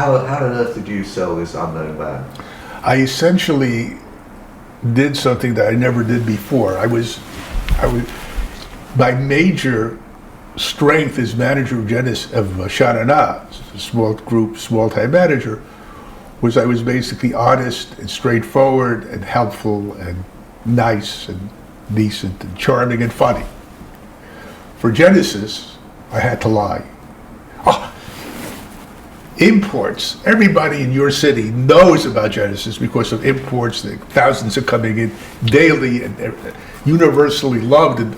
How on earth did you sell this unknown man? I essentially did something that I never did before. My major strength as manager of Shanana, a small group, small time manager, was I was basically honest and straightforward and helpful and nice and decent and charming and funny. For Genesis, I had to lie. Imports. Everybody in your city knows about Genesis because of imports. Thousands are coming in daily and universally loved. And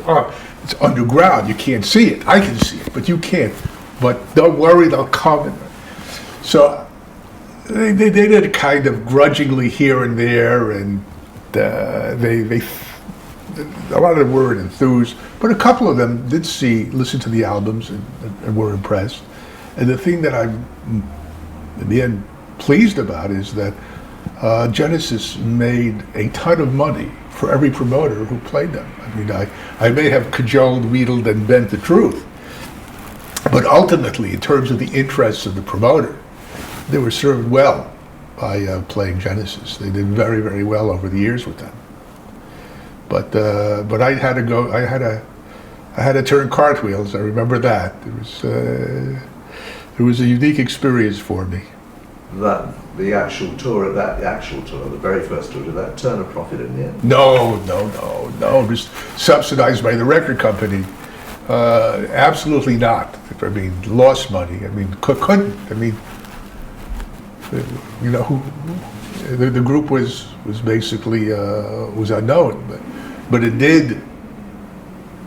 it's underground. You can't see it. I can see it, but you can't. But don't worry, they'll come. So they did it kind of grudgingly here and there, and they a lot of them weren't enthused, but a couple of them did listen to the albums and were impressed. And the thing that I'm, in the end, pleased about is that Genesis made a ton of money for every promoter who played them. I mean, I may have cajoled, wheedled, and bent the truth, but ultimately, in terms of the interests of the promoter, they were served well by playing Genesis. They did very, very well over the years with them. But I had to go. I had to turn cartwheels. I remember that. It was a unique experience for me. The actual tour, the very first tour, did that turn a profit in the end? No. It was subsidized by the record company. Absolutely not. I mean, lost money. I mean, couldn't. I mean, you know, the group was basically was unknown, but it did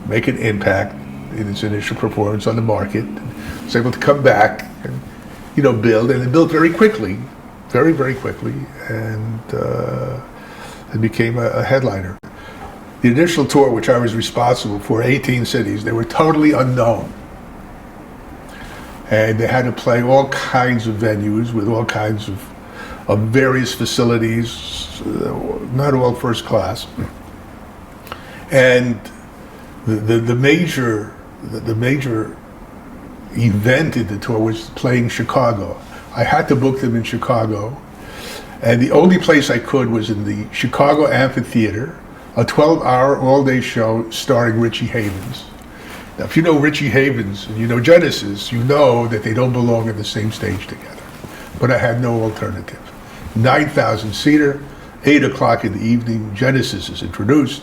make an impact in its initial performance on the market. It was able to come back and, you know, build, and it built very quickly, very, very quickly, and it became a headliner. The initial tour, which I was responsible for, 18 cities, they were totally unknown. And they had to play all kinds of venues with all kinds of various facilities, not all first class. And the major event in the tour was playing Chicago. I had to book them in Chicago, and the only place I could was in the Chicago Amphitheater, a 12-hour all-day show starring Richie Havens. Now, if you know Richie Havens and you know Genesis, you know that they don't belong on the same stage together. But I had no alternative. 9,000-seater, 8 o'clock in the evening, Genesis is introduced.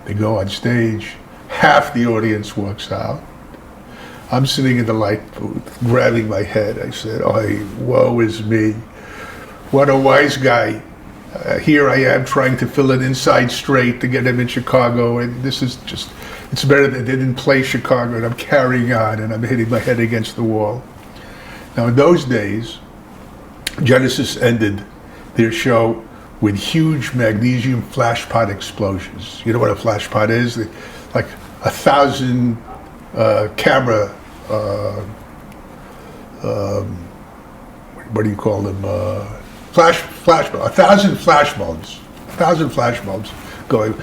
They go on stage. Half the audience walks out. I'm sitting in the light booth, grabbing my head. I said, "Oh, woe is me. What a wise guy. Here I am trying to fill an inside straight to get him in Chicago, and this is just, it's better that they didn't play Chicago, and I'm carrying on, and I'm hitting my head against the wall." Now, in those days, Genesis ended their show with huge magnesium flashpot explosions. You know what a flashpot is? Like 1,000 camera, what do you call them? Flash bulbs. 1,000 flash bulbs. 1,000 flash bulbs going.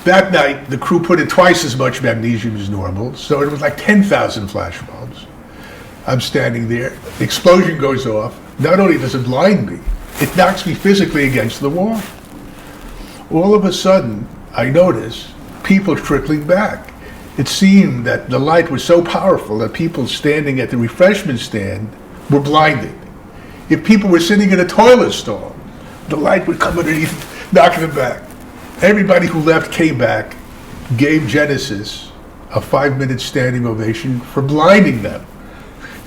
That night, the crew put in twice as much magnesium as normal, so it was like 10,000 flash bulbs. I'm standing there. The explosion goes off. Not only does it blind me, it knocks me physically against the wall. All of a sudden, I notice people trickling back. It seemed that the light was so powerful that people standing at the refreshment stand were blinded. If people were sitting in a toilet stall, the light would come underneath, knocking them back. Everybody who left came back, gave Genesis a 5-minute standing ovation for blinding them.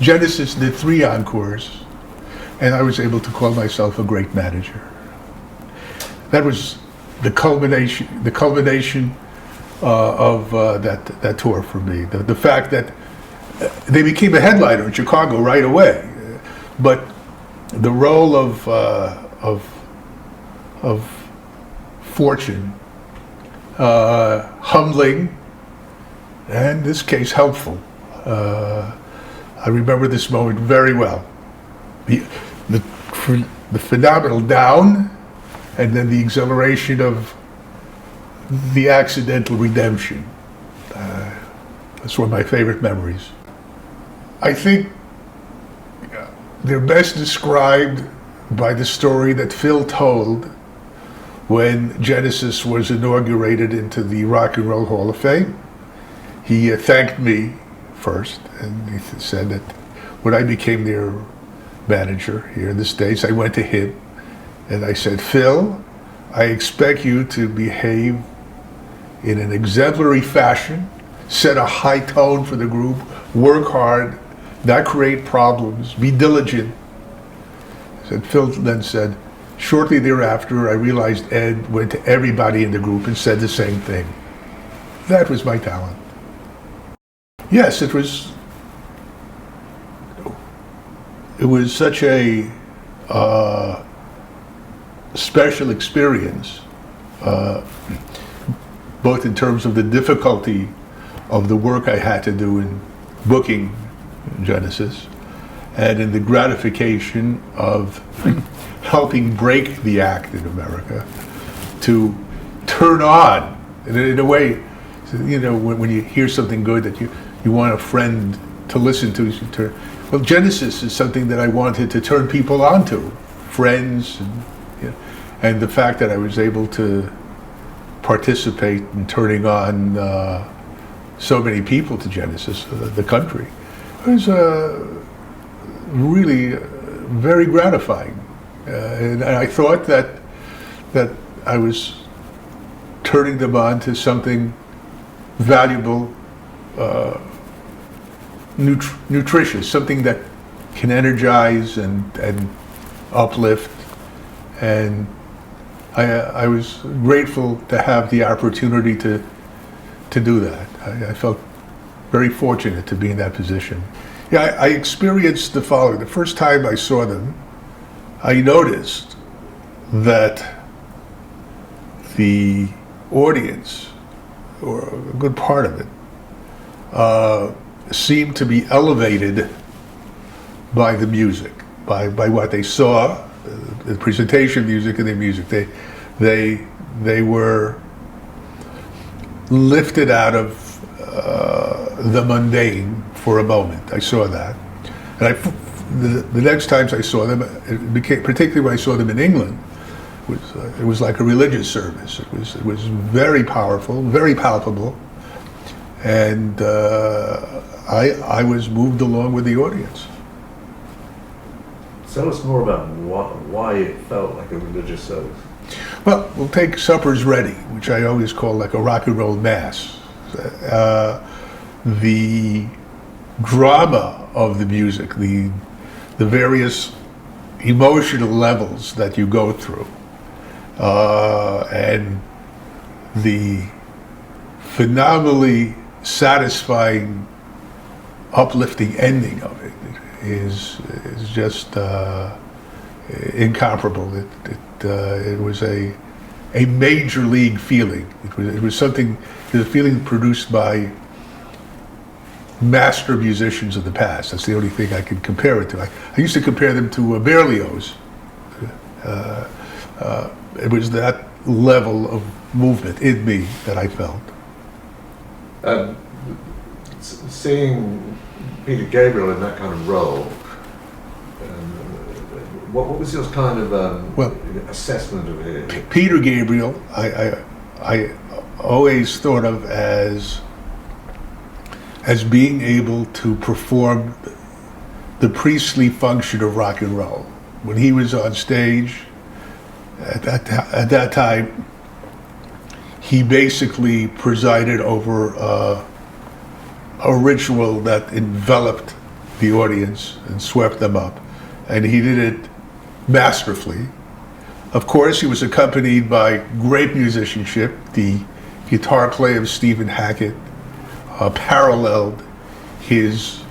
Genesis did 3 encores, and I was able to call myself a great manager. That was the culmination of that tour for me. The fact that they became a headliner in Chicago right away, but the role of fortune, humbling, and in this case helpful. I remember this moment very well. The phenomenal down, and then the exhilaration of the accidental redemption. That's one of my favorite memories. I think they're best described by the story that Phil told when Genesis was inaugurated into the Rock and Roll Hall of Fame. He thanked me first, and he said that when I became their manager here in the States, I went to him and I said, Phil, I expect you to behave in an exemplary fashion, set a high tone for the group, work hard, not create problems, be diligent. Phil then said, shortly thereafter, I realized Ed went to everybody in the group and said the same thing. That was my talent. Yes, it was such a special experience, both in terms of the difficulty of the work I had to do in booking Genesis, and in the gratification of helping break the act in America to turn on, and in a way, you know, when you hear something good that you want a friend to listen to, well, Genesis is something that I wanted to turn people onto, friends, and, you know, and the fact that I was able to participate in turning on so many people to Genesis, the country, was really very gratifying. And I thought that I was turning them on to something valuable, nutritious, something that can energize and uplift. And I was grateful to have the opportunity to do that. I felt very fortunate to be in that position. Yeah, I experienced the following. The first time I saw them, I noticed that the audience, or a good part of it, seemed to be elevated by the music, by what they saw, the presentation music and the music. They were lifted out of the mundane for a moment. I saw that. And the next times I saw them, it became, particularly when I saw them in England, it was like a religious service. It was very powerful, very palpable, and I was moved along with the audience. Tell us more about why it felt like a religious service. Well, we'll take Supper's Ready, which I always call like a rock and roll mass. The drama of the music, the various emotional levels that you go through, and the phenomenally satisfying, uplifting ending of it is just incomparable. It was a major league feeling. It was something. It was a feeling produced by master musicians of the past. That's the only thing I can compare it to. I used to compare them to Berlioz. It was that level of movement in me that I felt. Seeing Peter Gabriel in that kind of role, what was your kind of assessment of him? Peter Gabriel, I always thought of as being able to perform the priestly function of rock and roll. When he was on stage, at that time, he basically presided over a ritual that enveloped the audience and swept them up, and he did it masterfully. Of course, he was accompanied by great musicianship. The guitar play of Stephen Hackett paralleled his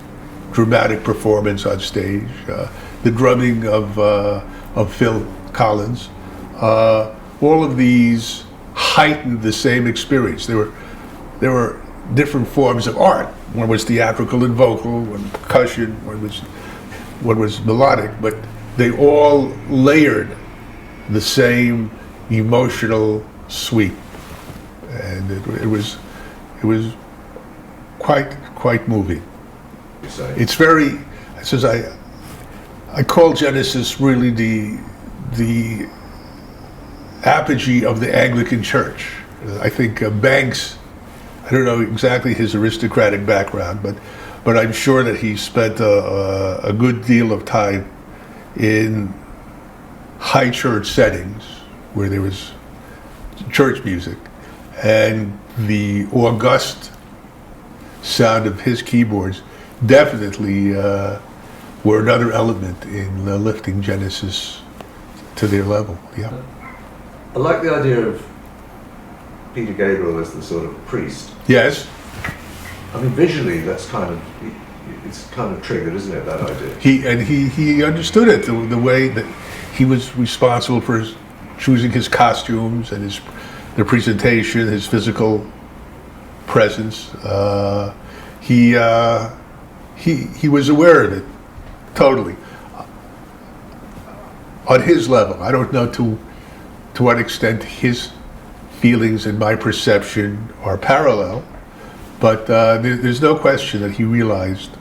dramatic performance on stage. The drumming of Phil Collins. All of these heightened the same experience. There were different forms of art. One was theatrical and vocal, one percussion, one was melodic, but they all layered the same emotional sweep, and it was quite moving. You say? It's very, since I call Genesis really the apogee of the Anglican Church. I think Banks, I don't know exactly his aristocratic background, but I'm sure that he spent a good deal of time in high church settings where there was church music, and the august sound of his keyboards definitely were another element in lifting Genesis to their level. Yeah. I like the idea of Peter Gabriel as the sort of priest. Yes. I mean, visually, that's kind of, it's kind of triggered, isn't it, that idea? He understood it the way that he was responsible for choosing his costumes and the presentation, his physical presence. He was aware of it totally on his level. I don't know to what extent his feelings and my perception are parallel, but there's no question that he realized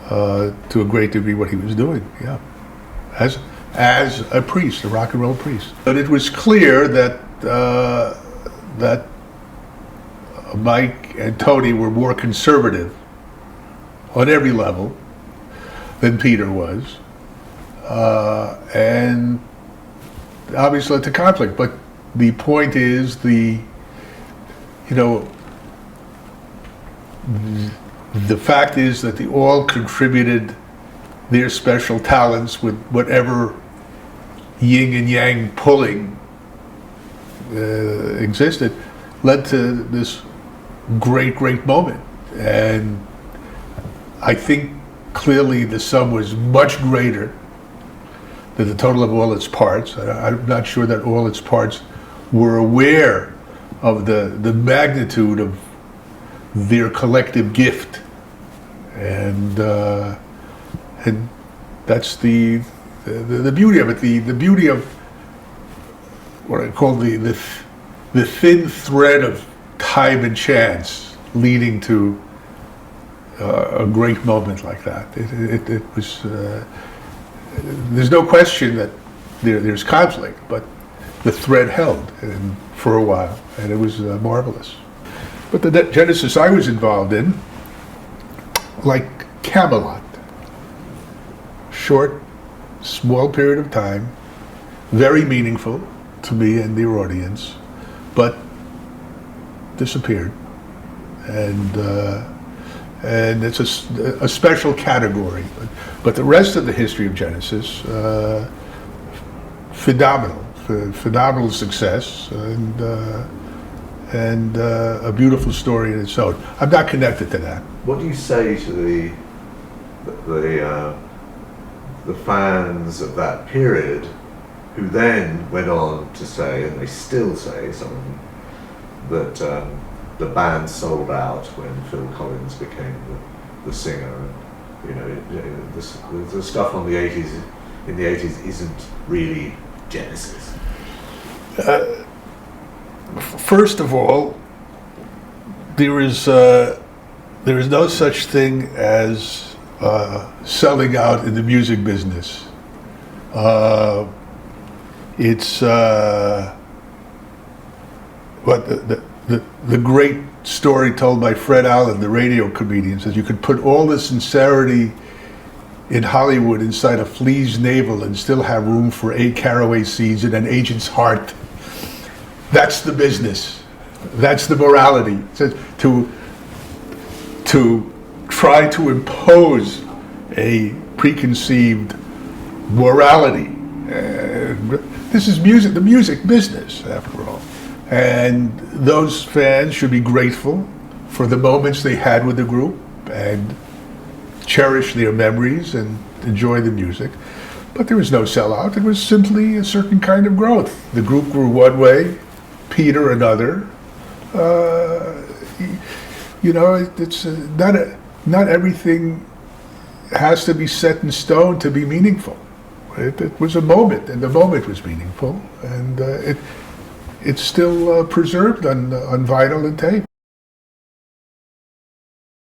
to a great degree what he was doing. Yeah, as a priest, a rock and roll priest. But it was clear that that Mike and Tony were more conservative on every level than Peter was, and obviously led to conflict. But the point is, the fact is that they all contributed their special talents with whatever yin and yang pulling existed, led to this great moment. And I think clearly the sum was much greater than the total of all its parts. I'm not sure that all its parts were aware of the magnitude of their collective gift, and that's the beauty of it. The beauty of what I call the thin thread of time and chance leading to a great moment like that. It was. There's no question that there's conflict, but the thread held for a while, and it was marvelous. But the Genesis I was involved in, like Camelot, short, small period of time, very meaningful to me and the audience, but disappeared. And it's a special category. But the rest of the history of Genesis, phenomenal success, and a beautiful story in its own. I'm not connected to that. What do you say to the fans of that period, who then went on to say, and they still say, some of them, that the band sold out when Phil Collins became the singer? The stuff in the 80s isn't really Genesis. First of all, there is no such thing as selling out in the music business. It's the great story told by Fred Allen, the radio comedian, says you could put all the sincerity in Hollywood inside a flea's navel and still have room for 8 caraway seeds in an agent's heart. That's the business. That's the morality. So to try to impose a preconceived morality. This is music, the music business, after all. And those fans should be grateful for the moments they had with the group and cherish their memories and enjoy the music. But there was no sellout. It was simply a certain kind of growth. The group grew one way, Peter another. It's not everything has to be set in stone to be meaningful. It was a moment, and the moment was meaningful, and it's still preserved on vinyl and tape.